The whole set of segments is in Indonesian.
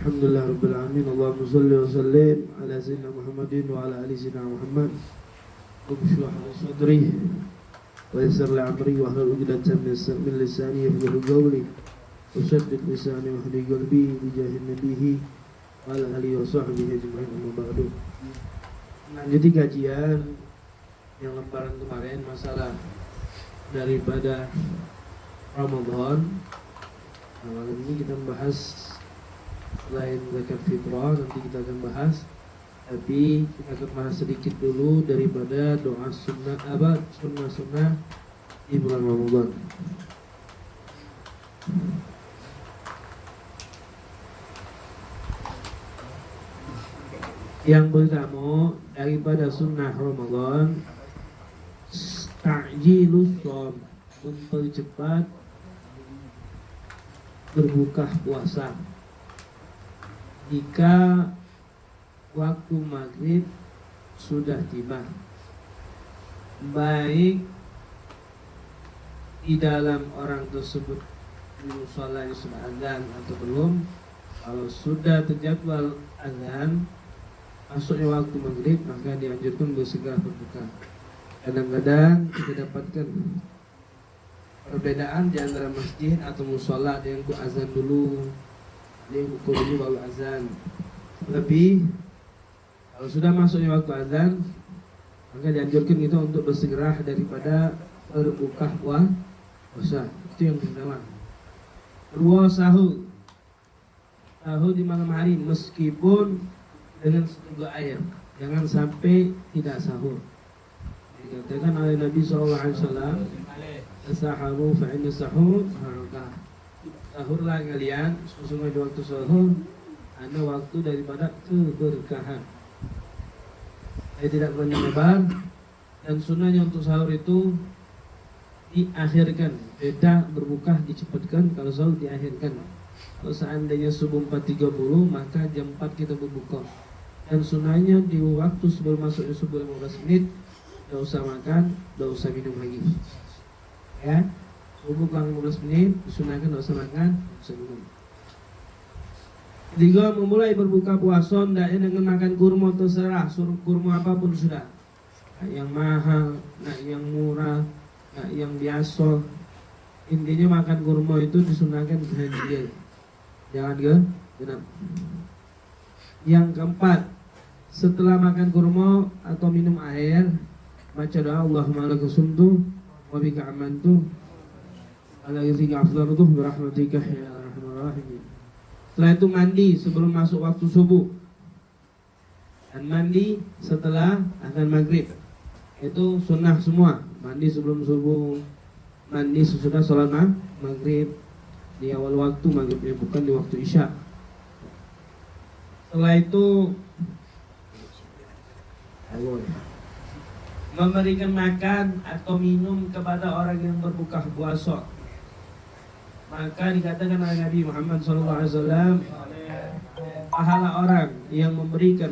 Alhamdulillah Rabbil Alamin. Allahumma salli wa sallim ala Sayyidina Muhammadin wa ala ali Sayyidina Muhammad. Rabbi shrah li sadri wa yassir li amri wa hlul 'uqdatam min lisani yafqahu qawli wa shaddid lisani wa hdi qalbi bi jahi nabihi wa ala alihi wa sahbihi ajma'in, amma ba'du. Lanjuti kajian yang lembaran kemarin, masalah daripada Ramadan. Nah, malam ini kita membahas selain zakat fitrah, nanti kita akan bahas, tapi kita akan bahas sedikit dulu daripada doa sunnah sunnah di bulan Ramadan. Yang pertama daripada sunnah Ramadan, ta'jilus shaum, mempercepat berbuka puasa. Jika waktu maghrib sudah tiba, baik di dalam orang tersebut di musholanya sudah azan atau belum. Kalau sudah terjadwal azan, masuknya waktu maghrib, maka dianjurkan bersegera berbuka. Kadang-kadang kita dapatkan perbedaan di antara masjid atau mushola. Ada yang azan dulu, ada yang pukul dulu baru azan. Lebih kalau sudah masuknya waktu azan, maka dianjurkan kita untuk bersegera daripada berbuka puasa. Itu yang pertama. Kedua, sahur di malam hari meskipun dengan seteguk air, jangan sampai tidak sahur. Dikatakan oleh Nabi SAW, "Tasaharu fa inna sahur barakah." Sahurlah kalian, sesungguhnya waktu sahur ada waktu daripada keberkahan. Saya tidak menyebar, dan sunnahnya untuk sahur itu diakhirkan. Beda berbuka dicepatkan, kalau sahur diakhirkan. Kalau seandainya subuh 4.30, maka jam 4 kita berbuka. Dan sunnahnya di waktu sebelum masuknya subuh 15 menit, tidak usah makan, tidak usah minum lagi. Ya, subuh kurang 15 menit, disunahkan tidak usah makan, tidak usah minum. Ketiga, memulai berbuka puasa hendaknya dengan makan kurma, terserah suruh kurma apapun sudah. Nak yang mahal, nak yang murah, nak yang biasa. Intinya makan kurma itu disunahkan ganjil, jangan genap. Yang keempat, setelah makan kurma atau minum air, baca doa Allahumma laka sumtu wa bika amantu ala rizqika afdalutu bi rahmatika ya arhamar rahimin. Setelah itu mandi sebelum masuk waktu subuh, dan mandi setelah azan maghrib. Itu sunnah semua. Mandi sebelum subuh, mandi sesudah sholat maghrib, di awal waktu maghribnya, bukan di waktu isya. Setelah itu memberikan makan atau minum kepada orang yang berbuka puasa. Maka dikatakan oleh Nabi Muhammad SAW, pahala orang yang memberikan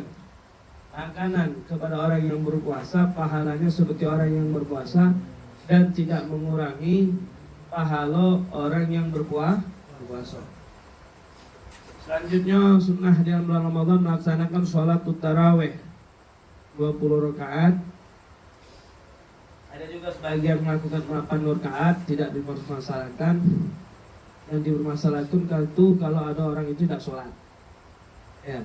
makanan kepada orang yang berpuasa, pahalanya seperti orang yang berpuasa, dan tidak mengurangi pahala orang yang berpuasa. Selanjutnya, sunnah di dalam bulan Ramadan melaksanakan sholat tarawih 20 rakaat. Ada juga sebagian melakukan 8 rakaat, tidak dipermasalahkan. Yang dipermasalahkan kalau ada orang itu tidak sholat. Ya,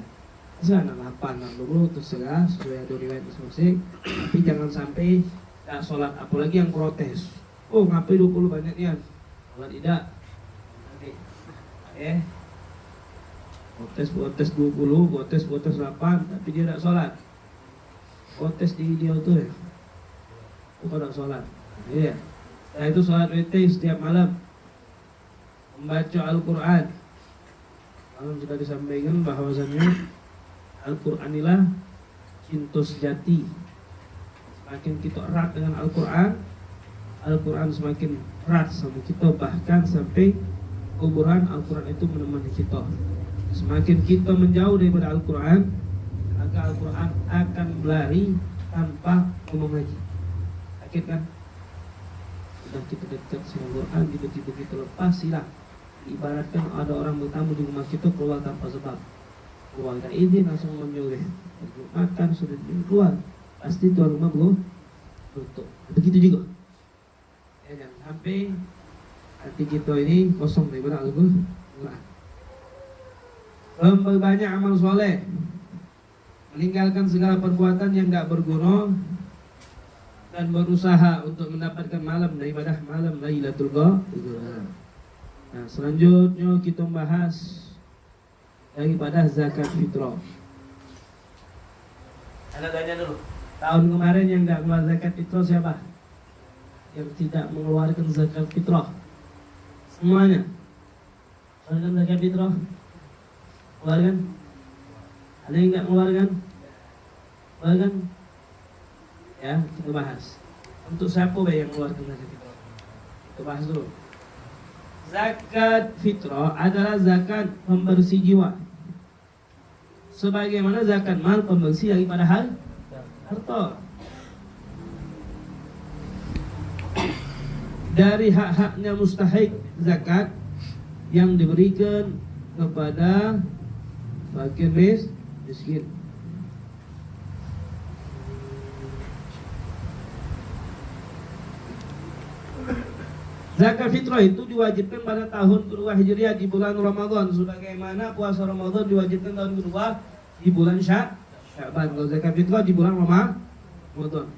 misalnya 8, 60, terserah sesuai ada riwayat masing-masing. Tapi jangan sampai tidak sholat, apalagi yang protes. Oh, ngapain 20 banyaknya? Sholat tidak. Nanti, protes 20, protes 8, tapi dia tidak sholat. Protes di dia tuh ya. Bukan tidak sholat. Iya. Setelah itu sholat witir setiap malam, membaca Al-Quran. Malam sudah disampaikan bahwasannya Al-Quran inilah cinta sejati. Semakin kita erat dengan Al-Quran, Al-Quran semakin erat sama kita, bahkan sampai kuburan Al-Quran itu menemani kita. Semakin kita menjauh daripada Al-Quran, maka Al-Quran akan berlari tanpa ngomong lagi. Sakit kan? Sudah kita dekat sama Al-Quran, tiba-tiba kita lepas, hilang. ibaratkan ada orang bertamu di rumah kita keluar tanpa sebab, keluar tak izin langsung menyoleh, makan sudah keluar, pasti tuan rumah tutup. Begitu juga. Ya, jangan sampai hati kita ini kosong daripada Al-Quran. Memperbanyak amal soleh, meninggalkan segala perbuatan yang tidak berguna, dan berusaha untuk mendapatkan malam daripada malam Lailatul Qadar. Nah, selanjutnya kita bahas daripada zakat fitrah. Anda tanya dulu, tahun kemarin yang tidak keluar zakat fitrah siapa? Yang tidak mengeluarkan zakat fitrah? Semuanya keluarkan zakat fitrah? Keluarkan? Ada yang tidak mengeluarkan? Keluarkan? Ya, kita bahas. Untuk siapa yang mengeluarkan zakat fitrah? Kita bahas dulu. Zakat fitrah adalah zakat pembersih jiwa, sebagaimana zakat mal pembersih daripada harta. Dari hak-haknya mustahik zakat yang diberikan kepada fakir miskin. Zakat fitrah itu diwajibkan pada tahun kedua Hijriah di bulan Ramadan, sebagaimana puasa Ramadan diwajibkan tahun kedua di bulan Sya'ban. Kalau zakat fitrah di bulan Ramadan.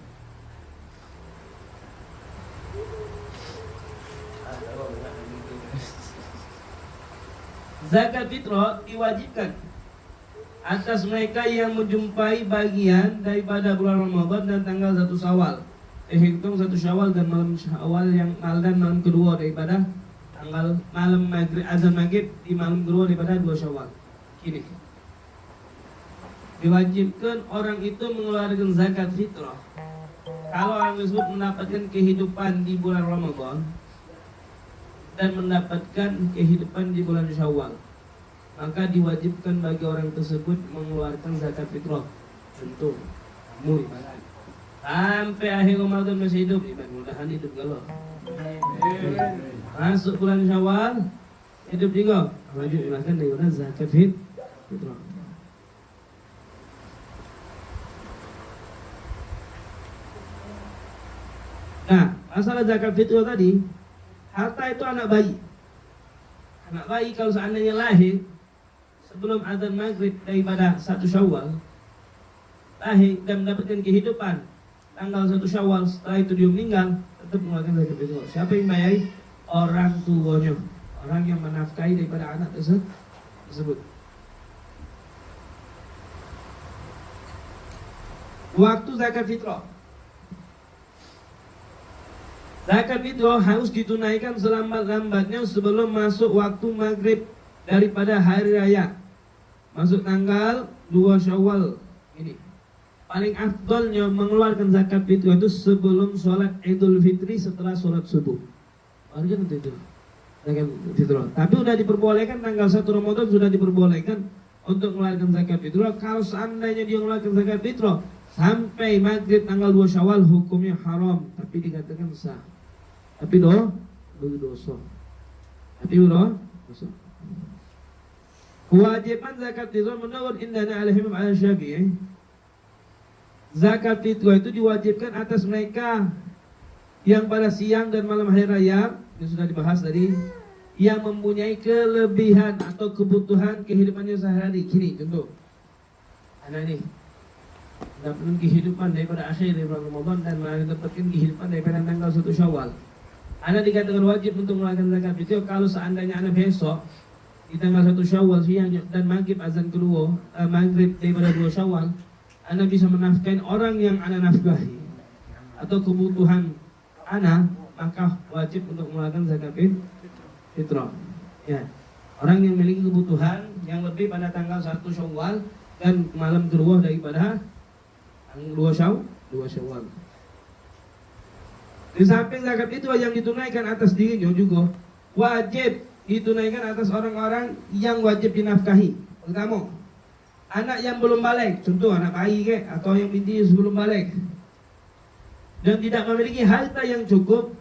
Zakat fitrah diwajibkan atas mereka yang menjumpai bagian daripada bulan Ramadan dan tanggal 1 Syawal. Hitung 1 Syawal dan malam Syawal yang malam kedua daripada tanggal malam maghrib, azan maghrib di malam kedua daripada 2 Syawal. Kini diwajibkan orang itu mengeluarkan zakat fitrah kalau orang tersebut mendapatkan kehidupan di bulan Ramadan dan mendapatkan kehidupan di bulan Syawal, maka diwajibkan bagi orang tersebut mengeluarkan zakat fitrah. Tentu kamu ibarat sampai akhir Ramadan masih hidup, mudah-mudahan hidup kalau masuk bulan Syawal hidup juga, wajib dimakan daripada zakat fitrah. Nah, masalah zakat fitrah tadi, harta itu anak bayi. Anak bayi kalau seandainya lahir sebelum azan maghrib daripada 1 Syawal, lahir dan mendapatkan kehidupan tanggal 1 Syawal, setelah itu dia meninggal, tetap mengeluarkan zakat fitrah. Siapa yang bayari? Orang tuanya, orang yang menafkahi daripada anak tersebut. Waktu zakat fitrah. Zakat fitrah harus ditunaikan selambat-lambatnya sebelum masuk waktu maghrib daripada hari raya. Masuk tanggal 2 Syawal ini. Paling afdolnya mengeluarkan zakat fitrah itu sebelum sholat Idul Fitri, setelah sholat subuh. Warga nanti itu zakat fitrah. Tapi sudah diperbolehkan tanggal 1 Ramadan, sudah diperbolehkan untuk mengeluarkan zakat fitrah. Kalau seandainya dia mengeluarkan zakat fitrah sampai maghrib tanggal 2 Syawal, hukumnya haram, tapi dikatakan sah. Tapi berdosa. Tapi berdosa. Kewajiban zakat fitrah menurut Indana al-Imam al-Syafi'i, zakat fitrah itu diwajibkan atas mereka yang pada siang dan malam hari raya, ini sudah dibahas tadi, yang mempunyai kelebihan atau kebutuhan kehidupannya sehari. Kini contoh, anak ini mendapatkan kehidupan daripada akhir bulan Ramadan dan mendapatkan kehidupan daripada tanggal 1 Syawal. Anak dikatakan wajib untuk mengeluarkan zakat fitrah kalau seandainya anak besok di tanggal 1 Syawal siang dan maghrib azan kedua, maghrib daripada 2 Syawal, anak bisa menafkahi orang yang anak nafkahi atau kebutuhan anak, maka wajib untuk mengeluarkan zakat fitrah. Ya, orang yang memiliki kebutuhan yang lebih pada tanggal 1 Syawal dan malam kedua daripada 2 Syawal. Di samping zakat itu yang ditunaikan atas dirinya juga wajib ditunaikan atas orang-orang yang wajib dinafkahi. Pertama, anak yang belum balik, contoh anak bayi atau yang binti sebelum balik dan tidak memiliki harta yang cukup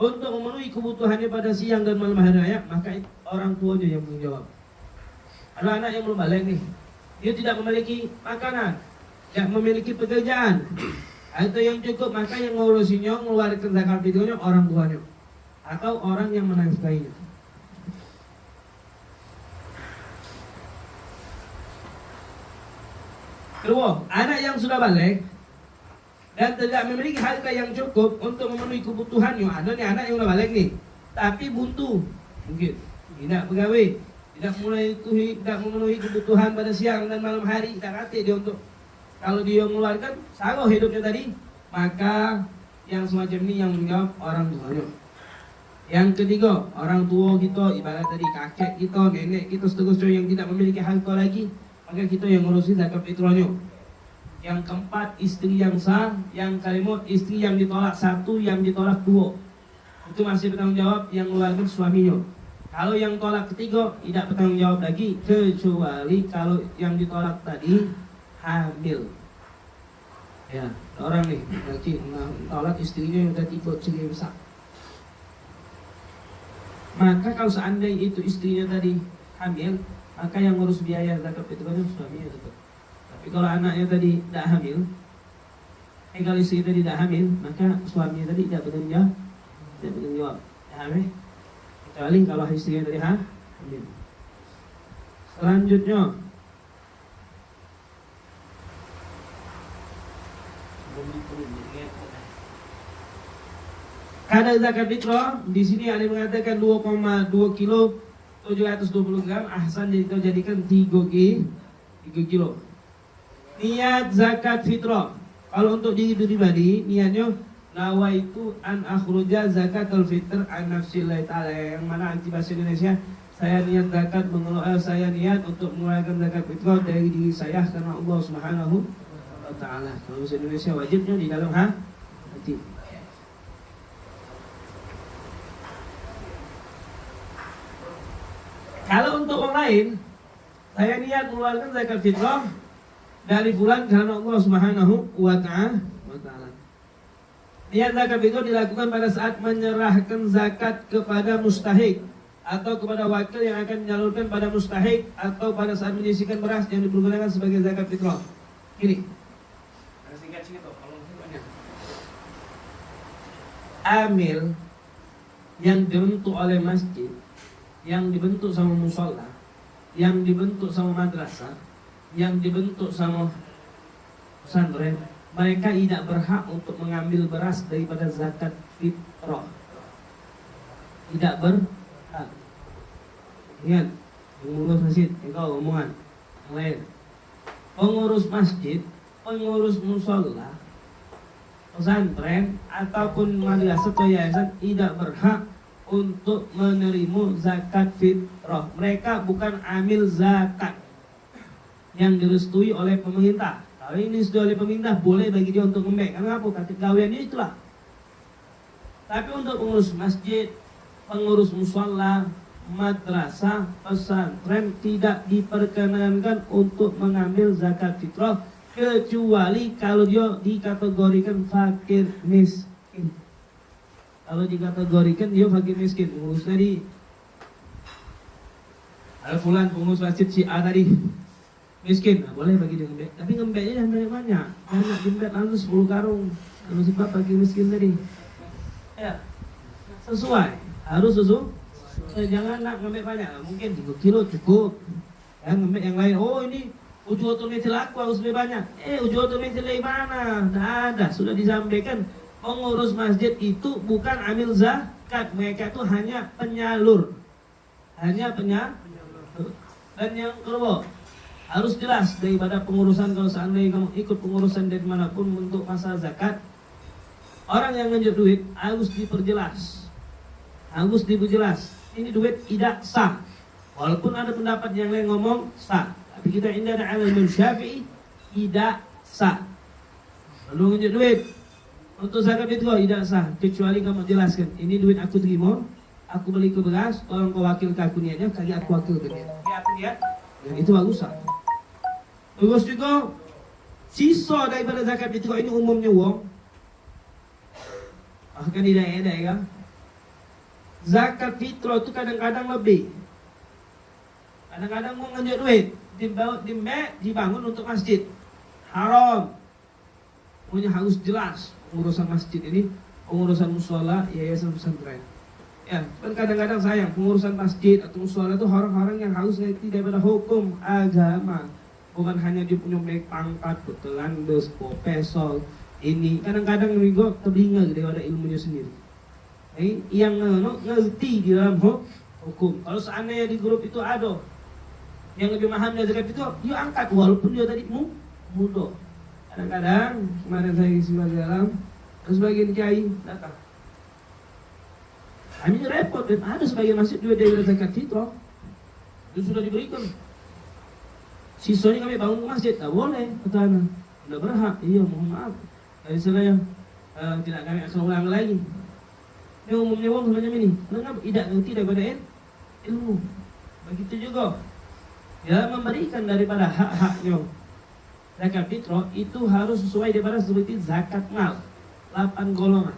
untuk memenuhi kebutuhannya pada siang dan malam hari raya, maka orang tuanya yang menjawab. Kalau anak yang belum balik nih, dia tidak memiliki makanan, tidak memiliki pekerjaan, atau yang cukup, maka yang ngurusinya, mengeluarkan zakat fitrahnya orang tuanya atau orang yang menafkahinya. Kedua, anak yang sudah balik dan tidak memiliki harta yang cukup untuk memenuhi kebutuhannya. Ada nih anak yang sudah balik nih, tapi buntu, mungkin tidak pegawai, tidak memenuhi kebutuhan pada siang dan malam hari, tidak kate dia untuk kalau dia mengeluarkan sanggup hidupnya tadi, maka yang semacam ini yang menjawab orang tuanya. Yang ketiga, orang tua kita, ibarat tadi kakek kita, nenek kita seterusnya yang tidak memiliki harta lagi, maka kita yang ngurusin zakat fitrahnya. Yang keempat, istri yang sah. Yang kelima, istri yang ditolak satu, yang ditolak dua. Itu masih bertanggung jawab yang mengeluarkan suaminya. Kalau yang tolak ketiga tidak bertanggung jawab lagi, kecuali kalau yang ditolak tadi hamil. Ya, orang nih lagi tolak istrinya yang udah 3 cili besar. Maka kalau seandainya itu istrinya tadi hamil, maka yang ngurus biaya zakat fitrahnya suaminya tetap. Tapi kalau anaknya tadi tidak hamil, kalau istri tadi tidak hamil, maka suaminya tadi tidak bertanggung jawab. Ya, kecuali kalau istrinya tadi hamil. Selanjutnya, kadar zakat fitrah di sini ada mengatakan 2,2 kilo 720 gram. Ahsan jadikan 3 kilo. Niat zakat fitrah kalau untuk diri pribadi, niatnya nawaitu an akhruja zakatul fitr an nafsillahi ta'ala, yang mana anti bahasa Indonesia, saya niat zakat saya niat untuk mengeluarkan zakat fitrah dari diri saya karena Allah Subhanahu wa ta'ala. Kalau bahasa Indonesia wajibnya di dalam hati. Kalau untuk orang lain, saya niat mengeluarkan zakat fitrah dari bulan karena Allah Subhanahu wa ta'ala. Niat zakat fitrah dilakukan pada saat menyerahkan zakat kepada mustahik atau kepada wakil yang akan menyalurkan pada mustahik, atau pada saat menyisihkan beras yang dipergunakan sebagai zakat fitrah. Ini. Amil yang dibentuk oleh masjid, yang dibentuk sama musola, yang dibentuk sama madrasah, yang dibentuk sama pesantren, mereka tidak berhak untuk mengambil beras daripada zakat fitrah. Tidak berhak. Ingat, pengurus masjid, engkau omongan yang lain. Pengurus masjid, pengurus musola, pesantren ataupun madrasah atau yayasan tidak berhak untuk menerima zakat fitrah. Mereka bukan amil zakat yang direstui oleh pemerintah. Kalau ini sudah oleh pemerintah, boleh bagi dia untuk ngembek. Karena apa? Kata gaweannya itulah. Tapi untuk pengurus masjid, pengurus musola, madrasah, pesantren tidak diperkenankan untuk mengambil zakat fitrah, kecuali kalau dia dikategorikan fakir miskin. Kalau dikategorikan dia fakir miskin, pengurus tadi Al-Fulan, pengurus masjid si A tadi miskin, nah, boleh bagi dia ngembek. Tapi ngembeknya jangan banyak-banyak. Banyak ngembek langsung 10 karung. Kalau sebab fakir miskin tadi, ya sesuai, harus sesuai. Jangan nak ngembek banyak. Mungkin 3 kilo cukup. Ya, ngembek yang lain, oh ini ujung otometil aku harus lebih banyak. Ujung otometil dari mana? Nah, ada, sudah disampaikan. Pengurus masjid itu bukan amil zakat, mereka itu hanya penyalur. Dan yang kedua, harus jelas daripada pengurusan. Kalau seandainya kamu ikut pengurusan dari manapun untuk masalah zakat, orang yang nganjur duit harus diperjelas. Ini duit tidak sah. Walaupun ada pendapat yang lain ngomong sah, tapi kita indah ada Imam Syafi'i tidak sah. Lalu nganjur duit untuk zakat fitrah tidak sah, kecuali kamu jelaskan, ini duit aku terima, aku beli ke beras, tolong kau wakil ke aku niatnya, kali aku wakil ke dia. Dan itu bagus sah. Terus juga sisa daripada zakat fitrah ini umumnya uang. Bahkan di daerah zakat fitrah itu kadang-kadang lebih. Kadang-kadang mau nganjuk duit, dibangun untuk masjid. Haram. Pokoknya harus jelas pengurusan masjid ini, pengurusan musola, yayasan pesantren. Ya, kan kadang-kadang sayang pengurusan masjid atau musola itu orang-orang yang harus ngerti daripada hukum agama. Bukan hanya dia punya pangkat, betelandes, profesor, ini. Kadang-kadang juga terbingung daripada ilmunya sendiri. Yang ngerti di dalam hukum. Kalau seandainya di grup itu ada yang lebih paham dari zakat itu, dia angkat walaupun dia tadi muda. Kadang-kadang kemarin saya sebagai dalam, sebagian kiai datang. Kami repot, dan ada sebagian masjid juga dari zakat fitrah itu sudah diberikan. Sisanya kami bangun masjid, tak boleh, kata anak. Tidak berhak, iya mohon maaf. Dari saya tidak kami akan ulang lagi. Ini umumnya orang semacam ini. Kenapa? Tidak ngerti daripada ilmu. Begitu juga. Dia memberikan daripada hak-haknya. Zakat fitrah itu harus sesuai daripada seperti zakat mal. 8 golongan.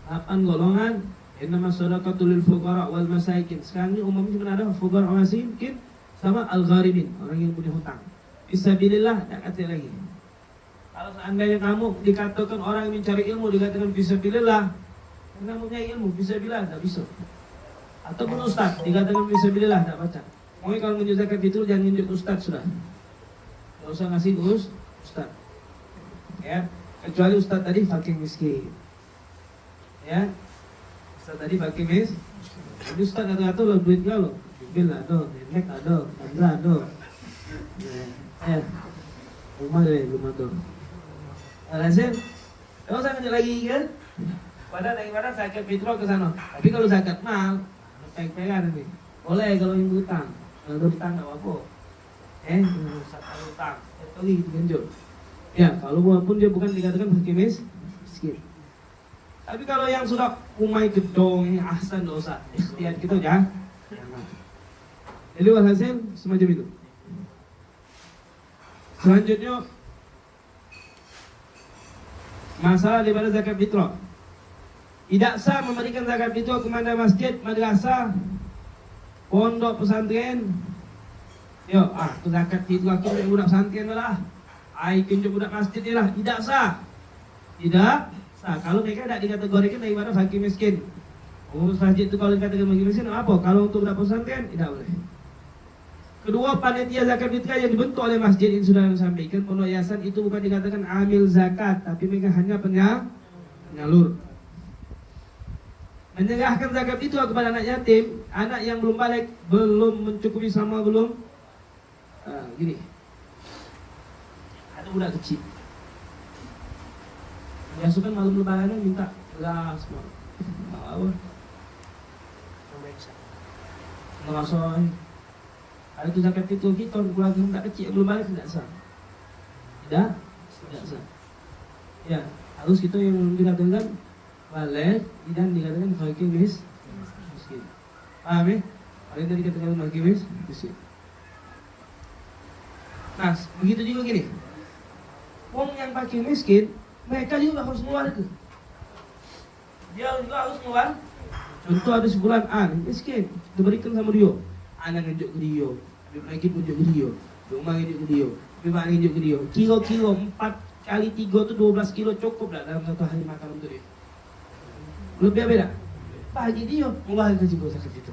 8 golongan. Innama shadaqatul lil fuqara wal masakin. Sekarang ini umumnya cuma ada fuqara wal masakin sama al-gharibin, orang yang punya hutang. Fisabilillah, tak kata lagi. Kalau seandainya kamu dikatakan orang yang mencari ilmu dikatakan fisabilillah, kamu punya ilmu, fisabilillah, tak bisa. Ataupun ustaz dikatakan fisabilillah, tak baca. Pokoknya kalau nunjuk zakat itu jangan nunjuk ustaz sudah. Tidak usah ngasih ustaz. Ya, kecuali ustaz tadi fakir miskin. Ya, ustaz tadi fakir miskin. Jadi ustaz kata-kata lo duit gak lo? Bil ada, nenek ada, Andra ada. Rumah deh, rumah tuh. Alhasil, kalau saya lanjut lagi kan? Daripada zakat fitrah ke sana. Tapi kalau zakat mal, peng-pengan nih. Boleh kalau yang hutang. Kalau hutang enggak apa-apa. Zakat hutang. Itu gitu ganjil. Ya, kalau walaupun dia bukan dikatakan fakir miskin. Tapi kalau yang sudah umai gedong, ahsan dosa, ikhtiar kita ya. Jadi walhasil semacam itu. Selanjutnya masalah daripada zakat fitrah. Tidak sah memberikan zakat fitrah kepada masjid, madrasah, pondok pesantren. Tu zakat fitrah kita budak pesantren lah. Ai kunjuk budak masjid lah. Tidak sah. Tidak sah. Kalau mereka tidak dikategorikan daripada fakir miskin. Pengurus masjid itu kalau dikatakan fakir miskin apa? Kalau untuk budak pesantren tidak boleh. Kedua, panitia zakat fitrah yang dibentuk oleh masjid ini sudah disampaikan, pondok yayasan itu bukan dikatakan amil zakat, tapi mereka hanya penyalur. Menyerahkan zakat itu kepada anak yatim, anak yang belum balik, belum mencukupi sama belum. Gini, ada budak kecil. Biasa kan malam lebaran minta beras, apa? Ngerasa. Kalau itu zakat itu kita keluarga budak kecil yang belum balik tidak sah. Tidak sah. Ya, harus kita yang dikatakan balik dan dikatakan fakir miskin. Paham ya? Kalau itu dikatakan fakir miskin. Nah, begitu juga gini. Wong yang fakir miskin, mereka juga harus ngeluarkan. Dia juga harus ngeluarkan. Contoh ada sebulan miskin, diberikan sama dia. Anak ngejuk ke dia. Lagi pujuk ke dia, rumah ngejuk ke dia, rumah ngejuk ke dia. Kilo 4 kali 3 itu 12 kilo cukup lah dalam satu hari makan untuk dia. Lebih beda. Bagi dia mengeluarkan juga zakat itu.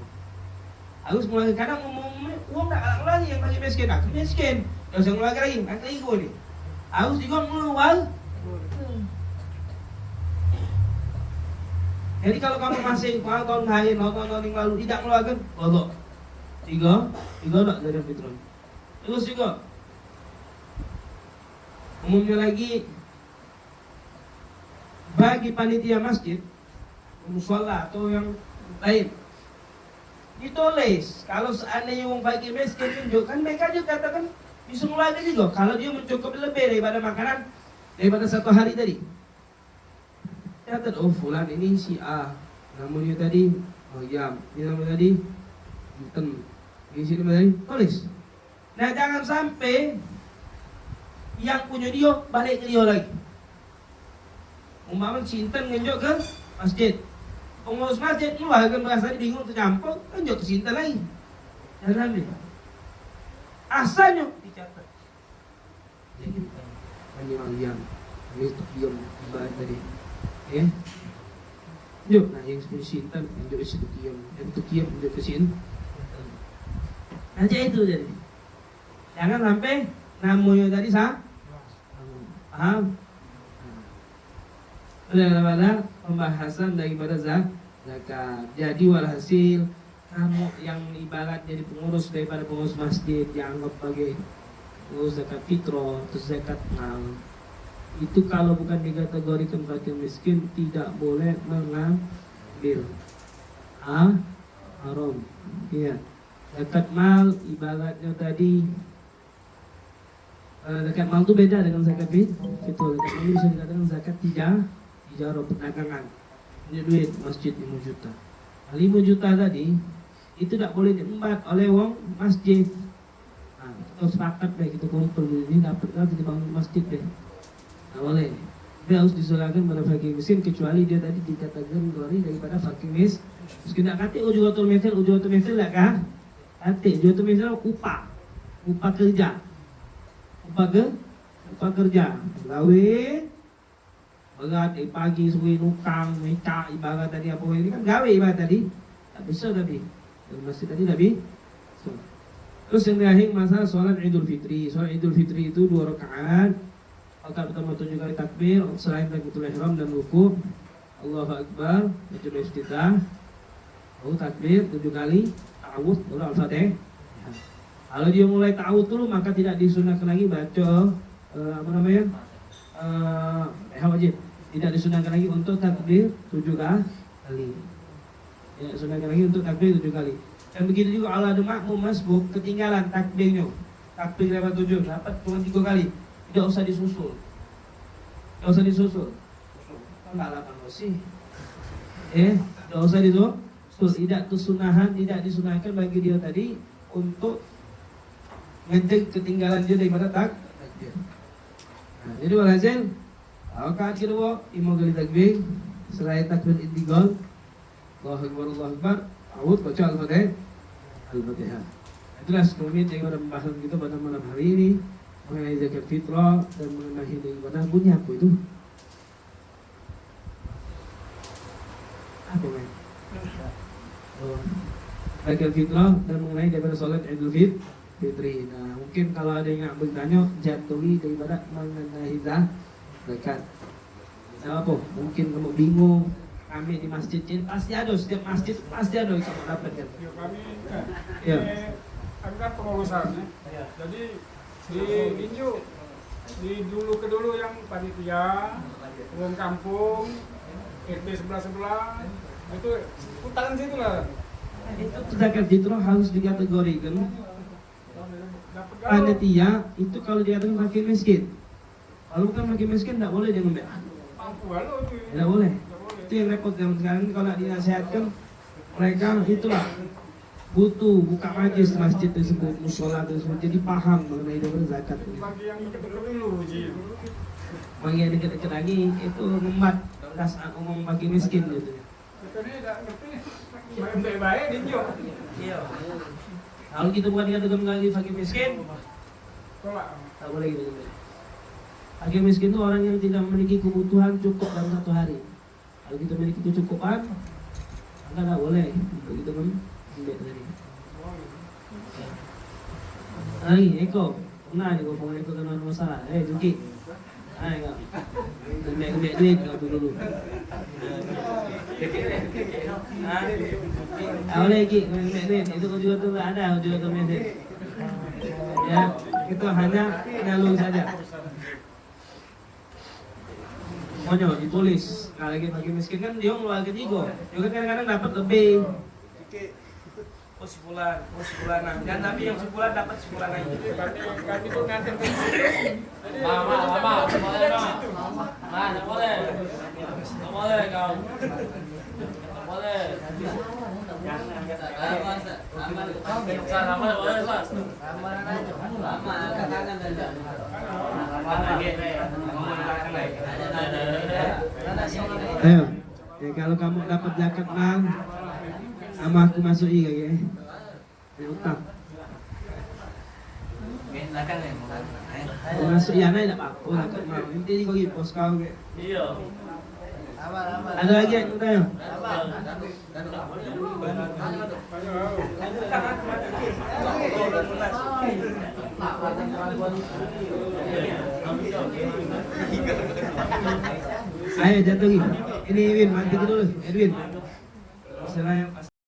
Harus mengeluarkan. Kadang uang tak kalah lagi yang bagi miskin. Aku miskin, yang usah mengeluarkan lagi. Kata ego ni. Harus juga mengeluarkan. Jadi kalau kamu masih tahun lain, tahun yang lalu tidak mengeluarkan, bodoh. Tiga tak zakat fitrah. Terus juga umumnya lagi bagi panitia masjid, mushola atau yang lain ditulis kalau seandainya orang fakir miskin tunjukkan, mereka juga katakan bisa mengeluarkan juga kalau dia mencukupi lebih daripada makanan daripada satu hari tadi. Catat, oh fulan ini si A, namanya tadi Yam, ini namanya tadi Newton. Di sini tadi tulis. Nah, jangan sampai yang punya dia balik ke dia lagi. Umpama si Intan ngenjuk ke masjid. Pengurus masjid keluar kan merasa bingung tercampur, tunjuk ke Sinta lagi. Jangan ambil. Asalnya dicatat. Jadi hanya yang itu diam ibarat tadi. Ya. Yuk, nah yang 10 Sinta tunjuk ke situ diam, yang itu diam tunjuk ke sini. Aja itu jadi. Jangan sampai namanya tadi paham? Daripada pembahasan daripada zakat. Jadi walhasil kamu yang ibarat jadi pengurus daripada pengurus masjid dianggap sebagai pengurus zakat fitrah atau zakat mal, itu kalau bukan dikategorikan fakir miskin tidak boleh mengambil. Haram. Iya. Zakat mal ibaratnya tadi zakat mal itu beda dengan zakat fitrah. Zakat mal bisa dikatakan zakat tijarah perdagangan. Ini duit masjid 5 juta. 5 juta tadi itu tidak boleh diembat oleh wong masjid. Nah, kita sepakat deh, kita kumpul ini dapat kan dibangun masjid deh. Nah, boleh. Dia harus diserahkan pada fakir miskin kecuali dia tadi dikatakan daripada fakir miskin. Tidak kata ujuatul misal lah kah? Kata ujuatul misal upah kerja. Upah kerja. Gawe berat pagi sore nukang meca ibarat tadi apa ini kan gawe ibarat tadi tak bisa tapi masih tadi tapi so. Terus yang terakhir masalah sholat Idul Fitri. Sholat Idul Fitri itu 2 rakaat. Rakaat pertama 7 kali takbir selain takbiratul ihram dan rukuk. Allahu Akbar, baca iftitah. Baru takbir 7 kali, ta'awudz baru Al-Fatihah. Kalau dia mulai ta'awudz dulu maka tidak disunahkan lagi baca wajib. Tidak disunahkan lagi untuk takbir 7 kali. Tidak disunahkan lagi untuk takbir 7 kali. Dan begitu juga Allah ada makmum masbuk ketinggalan takbirnya. Takbir level 7 dapat cuma 3 kali. Tidak usah disusul. Enggak lah sih. Tidak usah disusul. Tidak disunahkan bagi dia tadi untuk ngecek ketinggalan dia daripada takbir. Nah, jadi walhasil rakaat kedua 5 kali takbir selain takbir intikal Allahu Akbar ta'awudz baca Al-Fatihah. Itulah sekelumit daripada pembahasan kita pada malam hari ini mengenai zakat fitrah dan mengenai daripada bunyi apa itu? Apa men? Zakat fitrah dan mengenai daripada salat Idul Fitri. Nah, mungkin kalau ada yang nak bertanya jatuhi daripada mengenai zakat. Apa? Mungkin kamu bingung. Kami di masjid ini pasti ada, setiap masjid pasti ada yang kamu dapat kan? Ya kami Ya. kan pengurusan ya. Jadi diinjuk di dulu yang panitia, umum kampung, RT sebelah itu putaran situ lah. Itu zakat fitrah harus dikategorikan. Panitia itu kalau dikatakan fakir miskin. Kalau bukan fakir miskin tidak boleh dia ngambil. Tidak boleh. Itu yang repot zaman sekarang ini kalau dinasihatkan mereka itulah butuh buka majlis masjid tersebut, musola tersebut, jadi paham mengenai zakat. Bagi yang dekat-dekat dulu, bagi yang dekat-dekat lagi itu ngembat dasar umum bagi miskin gitu. Kita ini tidak ngerti, baik-baik dinjuk. Iya. Kalau kita bukan dikatakan lagi fakir miskin, Tolak. tak boleh gitu. Fakir miskin itu orang yang tidak memiliki kebutuhan cukup dalam 1 hari. Kalau kita memiliki kecukupan, maka tak boleh untuk kita mengambil tadi. Eko, pernah ni kau pernah Eko kena masalah. Juki. Kau. Ambil duit kau dulu. Boleh Ki, ambil duit. Itu kau juga tu ada, kau juga tu mesej. Ya, itu hanya ngalung saja. Pokoknya ditulis. Kalau lagi bagi miskin kan dia ngeluar ketiga. Juga kadang-kadang dapat lebih. Sebulan, dan tapi yang sebulan dapat sebulan lagi. Kami tuh ngantin ke situ. Mama, nggak boleh kau, nggak boleh. Ayo. Ya kalau kamu dapat zakat mal, sama aku masuki kayaknya. Ya utang. Kau masuk ya naik tak apa-apa zakat mal. Nanti kau pergi pos kau ke. Iya. Ada lagi yang tanya? Ayo jatuh lagi. Ini Edwin, mati dulu. Edwin. Selain